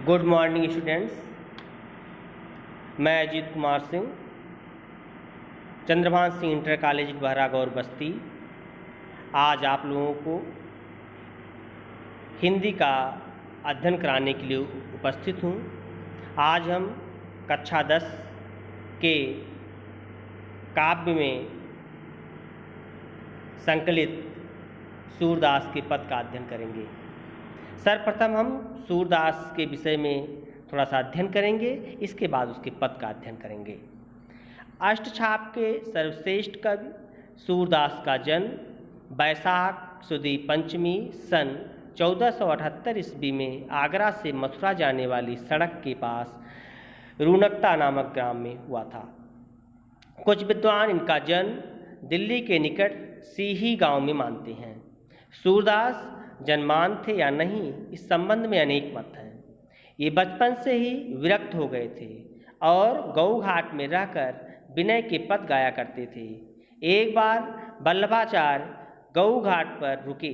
Good morning students. मैं Ajit Kumar Singh, Chandrabhan Singh inter college बहरा गौर बस्ती, आज आप लोगों को हिंदी का अध्ययन कराने के लिए उपस्थित हूँ। आज हम कक्षा 10 के काव्य में संकलित सूरदास के पद का अध्ययन करेंगे। सर्वप्रथम हम सूरदास के विषय में थोड़ा सा अध्ययन करेंगे, इसके बाद उसके पद का अध्ययन करेंगे। अष्टछाप के सर्वश्रेष्ठ कवि सूरदास का जन्म बैसाख सुदी पंचमी सन 1478 ईस्वी में आगरा से मथुरा जाने वाली सड़क के पास रूनकता नामक ग्राम में हुआ था। कुछ विद्वान इनका जन्म दिल्ली के निकट सीही गांव में मानते हैं। सूरदास जन्मान थे या नहीं, इस संबंध में अनेक मत हैं। ये बचपन से ही विरक्त हो गए थे और गऊ घाट में रहकर विनय के पद गाया करते थे। एक बार वल्लभाचार्य गऊ घाट पर रुके।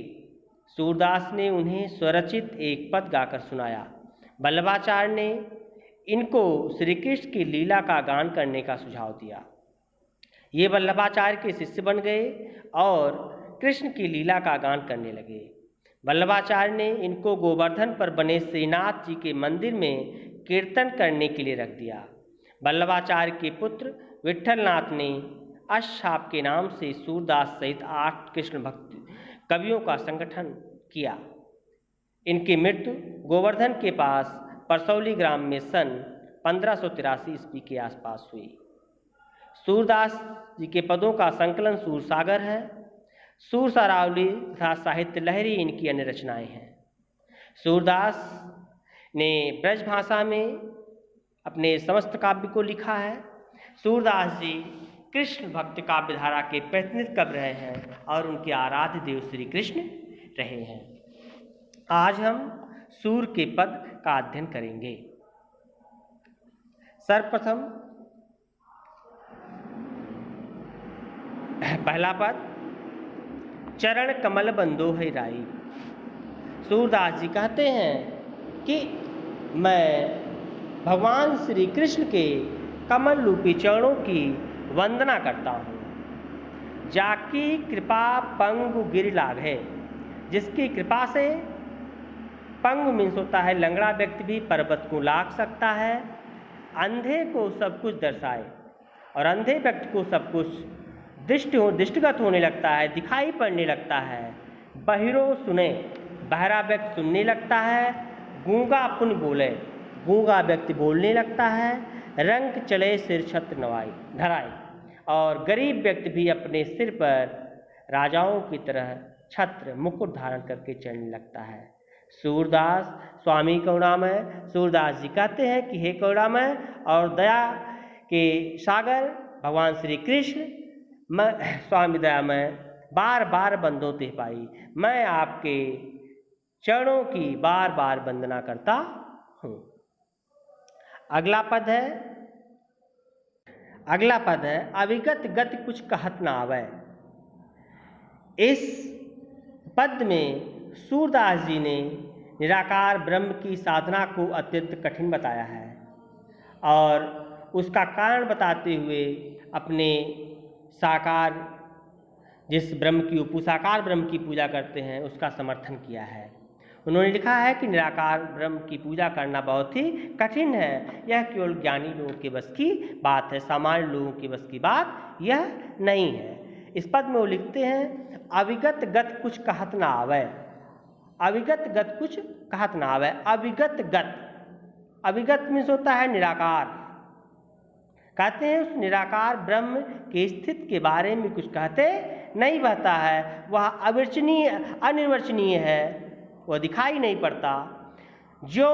सूरदास ने उन्हें स्वरचित एक पद गाकर सुनाया। वल्लभाचार्य ने इनको श्री कृष्ण की लीला का गान करने का सुझाव दिया। ये वल्लभाचार्य के शिष्य बन गए और कृष्ण की लीला का गान करने लगे। वल्लभाचार्य ने इनको गोवर्धन पर बने श्रीनाथ जी के मंदिर में कीर्तन करने के लिए रख दिया। वल्लभाचार्य के पुत्र विट्ठलनाथ ने अष्टछाप के नाम से सूरदास सहित 8 कृष्ण भक्त कवियों का संगठन किया। इनकी मृत्यु गोवर्धन के पास परसौली ग्राम में सन 1583 ईस्वी के आसपास हुई। सूरदास जी के पदों का संकलन सूरसागर है। सूर सरावली तथा साहित्य लहरी इनकी अन्य रचनाएं हैं। सूरदास ने ब्रज भाषा में अपने समस्त काव्य को लिखा है। सूरदास जी कृष्ण भक्त काव्य धारा के प्रतिनिधित्व कर रहे हैं और उनके आराध्य देव श्री कृष्ण रहे हैं। आज हम सूर के पद का अध्ययन करेंगे। सर्वप्रथम पहला पद, चरण कमल बंदो है राई। सूरदास जी कहते हैं कि मैं भगवान श्री कृष्ण के कमल रूपी चरणों की वंदना करता हूँ। जाकी कृपा पंगु गिर लाग है, जिसकी कृपा से पंगु मीन्स होता है लंगड़ा व्यक्ति भी पर्वत को लाग सकता है। अंधे को सब कुछ दर्शाए और अंधे व्यक्ति को सब कुछ दृष्टिगत होने लगता है, दिखाई पड़ने लगता है। बहिरो सुने, बहरा व्यक्ति सुनने लगता है। गूंगा पुन बोले, गूंगा व्यक्ति बोलने लगता है। रंग चले सिर छत्र नवाई धराई, और गरीब व्यक्ति भी अपने सिर पर राजाओं की तरह छत्र मुकुट धारण करके चलने लगता है। सूरदास स्वामी करुणामय, सूरदास जी कहते हैं कि हे करुणामय और दया के सागर भगवान श्री कृष्ण, मैं स्वामी दयामय बार बार बंदों ते पाई, मैं आपके चरणों की बार बार वंदना करता हूँ। अगला पद है अविगत गति कुछ कहत ना आवे। इस पद में सूरदास जी ने निराकार ब्रह्म की साधना को अत्यंत कठिन बताया है और उसका कारण बताते हुए अपने साकार जिस ब्रह्म की साकार ब्रह्म की पूजा करते हैं उसका समर्थन किया है। उन्होंने लिखा है कि निराकार ब्रह्म की पूजा करना बहुत ही कठिन है। यह केवल ज्ञानी लोगों के बस की बात है, सामान्य लोगों की बस की बात यह नहीं है। इस पद में वो लिखते हैं अविगत गत कुछ कहत ना आवे। अविगत गत कुछ कहत ना आवे। अविगत मीन्स होता है निराकार। कहते हैं उस निराकार ब्रह्म के स्थिति के बारे में कुछ कहते नहीं बता है। वह अनिर्वचनीय है, वह दिखाई नहीं पड़ता। जो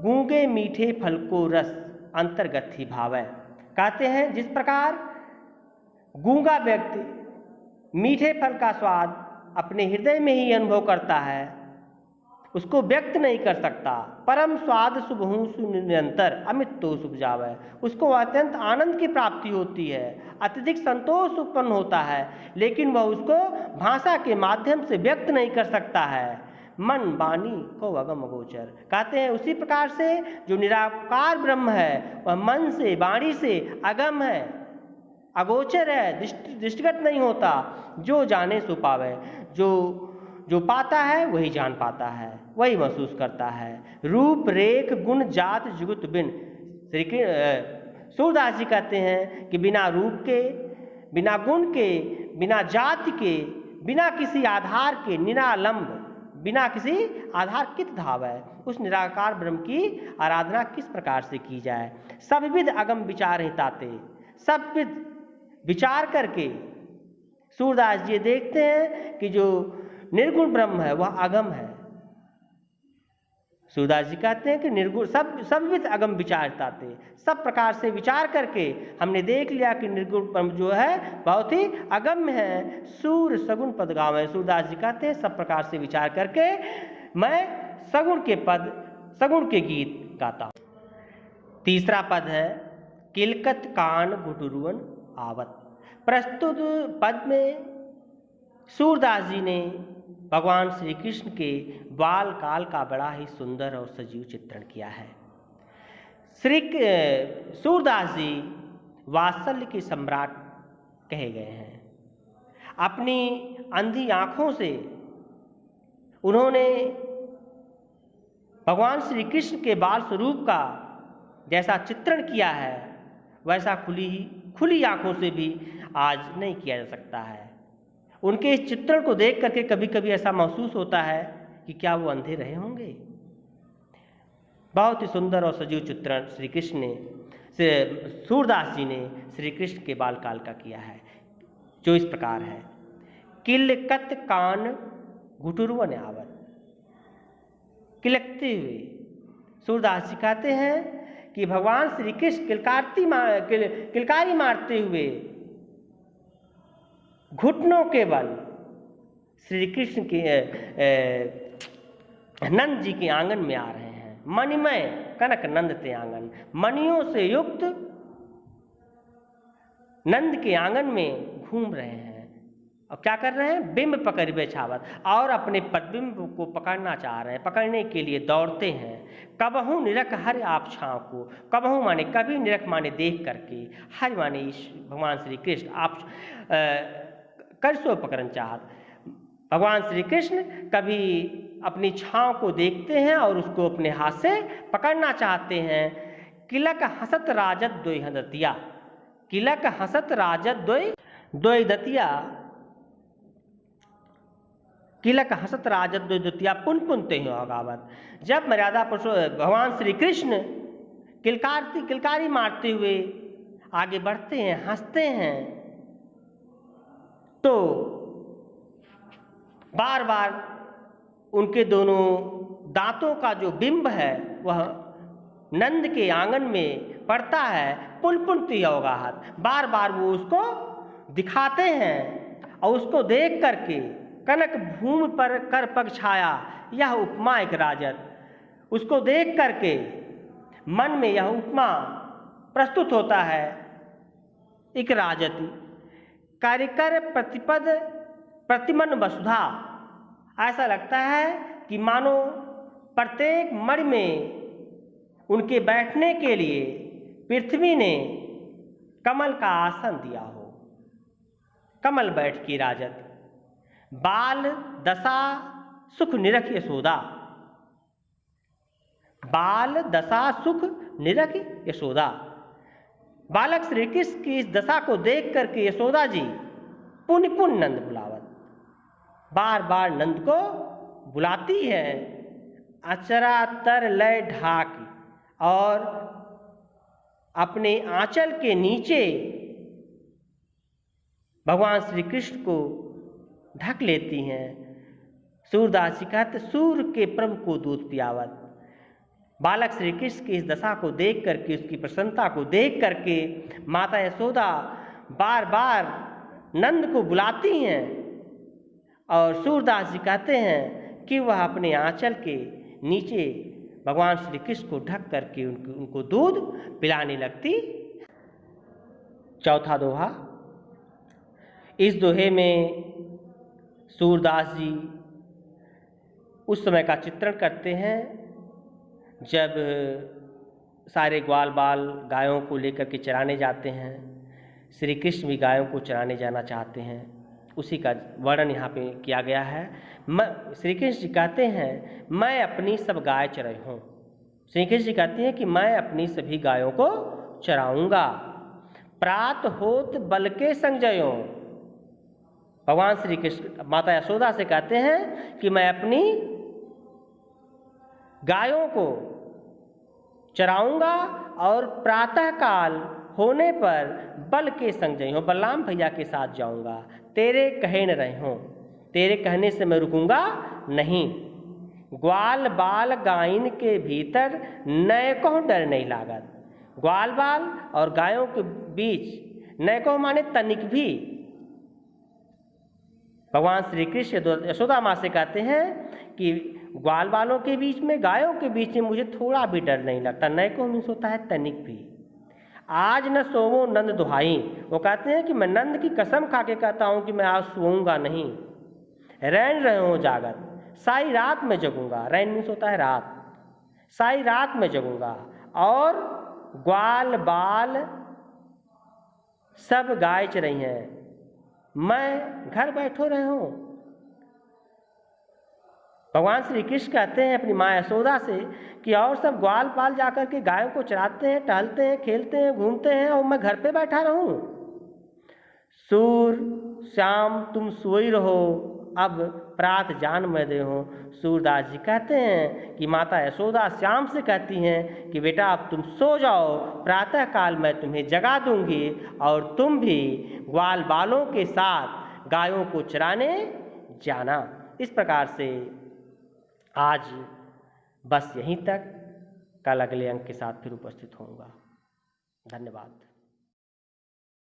गूंगे मीठे फल को रस अंतर्गत ही भावे। कहते हैं जिस प्रकार गूंगा व्यक्ति मीठे फल का स्वाद अपने हृदय में ही अनुभव करता है, उसको व्यक्त नहीं कर सकता। परम स्वाद शुभहु सुनिरंतर अमित तो शुभ जावे। उसको अत्यंत आनंद की प्राप्ति होती है, अत्यधिक संतोष उत्पन्न होता है, लेकिन वह उसको भाषा के माध्यम से व्यक्त नहीं कर सकता है। मन वाणी को अगम अगोचर। कहते हैं उसी प्रकार से जो निराकार ब्रह्म है वह मन से वाणी से अगम है, अगोचर है, दृष्टिगत नहीं होता। जो जाने सो पावे, जो पाता है वही जान पाता है, वही महसूस करता है। रूप रेख गुण जात जुगुत बिन। सूरदास जी कहते हैं कि बिना रूप के, बिना गुण के, बिना जाति के, बिना किसी आधार के, निरालंब, बिना किसी आधार कित धाव है। उस निराकार ब्रह्म की आराधना किस प्रकार से की जाए। सबविध अगम विचार हिताते, सबविध विचार करके सूरदास जी देखते हैं कि जो निर्गुण ब्रह्म है वह अगम है। सूरदास जी कहते हैं कि निर्गुण सबविध अगम विचार हिताते, सब प्रकार से विचार करके हमने देख लिया कि निर्गुण ब्रह्म जो है बहुत ही अगम्य है। सूर सगुण पद गावे। सूरदास जी कहते हैं सब प्रकार से विचार करके मैं सगुण के पद, सगुण के गीत गाता हूँ। तीसरा पद है किलकत कान गुटुरुवन आवत। प्रस्तुत पद में सूरदास जी ने भगवान श्री कृष्ण के बाल काल का बड़ा ही सुंदर और सजीव चित्रण किया है। सूरदास जी वात्सल्य के सम्राट कहे गए हैं। अपनी अंधी आँखों से उन्होंने भगवान श्री कृष्ण के बाल स्वरूप का जैसा चित्रण किया है वैसा खुली आँखों से भी आज नहीं किया जा सकता है। उनके इस चित्रण को देख करके कभी कभी ऐसा महसूस होता है कि क्या वो अंधे रहे होंगे। बहुत ही सुंदर और सजीव चित्रण श्री कृष्ण ने, सूरदास जी ने श्री कृष्ण के बाल काल का किया है, जो इस प्रकार है। किलकत कान घुटुरवन आवत। किलकते हुए सूरदास जी कहते हैं कि भगवान श्री कृष्ण किलकारी मारते हुए घुटनों के बल श्री कृष्ण के नंद जी के आंगन में आ रहे हैं। मणिमय कनक नंद ते आंगन, मणियों से युक्त नंद के आंगन में घूम रहे हैं। और क्या कर रहे हैं? बिंब पकड़ बेछावत, और अपने प्रतिबिंब को पकड़ना चाह रहे हैं, पकड़ने के लिए दौड़ते हैं। कबहू निरख हर आप छाँव को। कबहू माने कभी, निरख माने देख करके, हर माने भगवान श्री कृष्ण आप करसो पकड़न चाहत। भगवान श्री कृष्ण कभी अपनी छाँव को देखते हैं और उसको अपने हाथ से पकड़ना चाहते हैं। किलक हसत राजत दोई दतिया। किलक हसत राजत दोई दतिया। किलक हसत राजत दोई दतिया पुन पुनते ही अगावत। जब मर्यादा पुरुषोत्तम भगवान श्री कृष्ण किलकारी मारते हुए आगे बढ़ते हैं, हंसते हैं, तो बार बार उनके दोनों दांतों का जो बिंब है वह नंद के आंगन में पड़ता है। पुनपुनती अवगाहत, बार बार वो उसको दिखाते हैं और उसको देख करके कनक भूमि पर कर पग छाया, यह उपमा एक राजत। उसको देख करके मन में यह उपमा प्रस्तुत होता है, एक राजती कार्यकर प्रतिपद प्रतिमन वसुधा। ऐसा लगता है कि मानो प्रत्येक मणि में उनके बैठने के लिए पृथ्वी ने कमल का आसन दिया हो। कमल बैठ की राजत। बाल दशा सुख निरख यशोदा। बाल दशा सुख निरख यशोदा। बालक श्री कृष्ण की इस दशा को देख करके यशोदा जी पुन पुन नंद बुलावत, बार बार नंद को बुलाती है। अचरा तर लय ढाक, और अपने आंचल के नीचे भगवान श्री कृष्ण को ढक लेती हैं। सूरदास जी कहते सूर्य के प्रभु को दूध पियावत। बालक श्री कृष्ण की इस दशा को देख करके, उसकी प्रसन्नता को देख करके माता यशोदा बार बार नंद को बुलाती हैं और सूरदास जी कहते हैं कि वह अपने आंचल के नीचे भगवान श्री कृष्ण को ढक करके उनको दूध पिलाने लगती। चौथा दोहा। इस दोहे में सूरदास जी उस समय का चित्रण करते हैं जब सारे ग्वाल बाल गायों को लेकर के चराने जाते हैं। श्री कृष्ण भी गायों को चराने जाना चाहते हैं, उसी का वर्णन यहाँ पे किया गया है। श्री कृष्ण जी कहते हैं मैं अपनी सब गाय चराई हूँ। श्री कृष्ण जी कहते हैं कि मैं अपनी सभी गायों को चराऊंगा। प्रात होत बल के संग जयो। भगवान श्री कृष्ण माता यशोदा से कहते हैं कि मैं अपनी गायों को चराऊंगा और प्रातः काल होने पर बल के संग जई हो, बलराम भैया के साथ जाऊंगा। तेरे कहे न रहे हो, तेरे कहने से मैं रुकूंगा नहीं। ग्वाल बाल गायन के भीतर नैको डर नहीं लागत। ग्वाल बाल और गायों के बीच नैको माने तनिक भी। भगवान श्री कृष्ण यशोदा माँ से कहते हैं कि ग्वाल बालों के बीच में, गायों के बीच में मुझे थोड़ा भी डर नहीं लगता। नैको मीन्स होता है तनिक भी। आज न सोवो नंद दुहाई। वो कहते हैं कि मैं नंद की कसम खा के कहता हूँ कि मैं आज सोऊंगा नहीं। रैन रहो जागत, सारी रात में जगूंगा। रैन मीन्स होता है रात। सारी रात में जगूंगा और ग्वाल बाल सब गाय चराई हैं, मैं घर बैठो रहे हूँ। भगवान श्री कृष्ण कहते हैं अपनी माँ यशोदा से कि और सब ग्वाल पाल जाकर के गायों को चराते हैं, टहलते हैं, खेलते हैं, घूमते हैं और मैं घर पे बैठा रहूं। सूर श्याम तुम सोई रहो, अब प्रात जान मैं दे हो। सूरदास जी कहते हैं कि माता यशोदा श्याम से कहती हैं कि बेटा अब तुम सो जाओ, प्रातः काल मैं तुम्हें जगा दूंगी और तुम भी ग्वाल बालों के साथ गायों को चराने जाना। इस प्रकार से आज बस यहीं तक। कल अगले अंक के साथ फिर उपस्थित होऊंगा। धन्यवाद।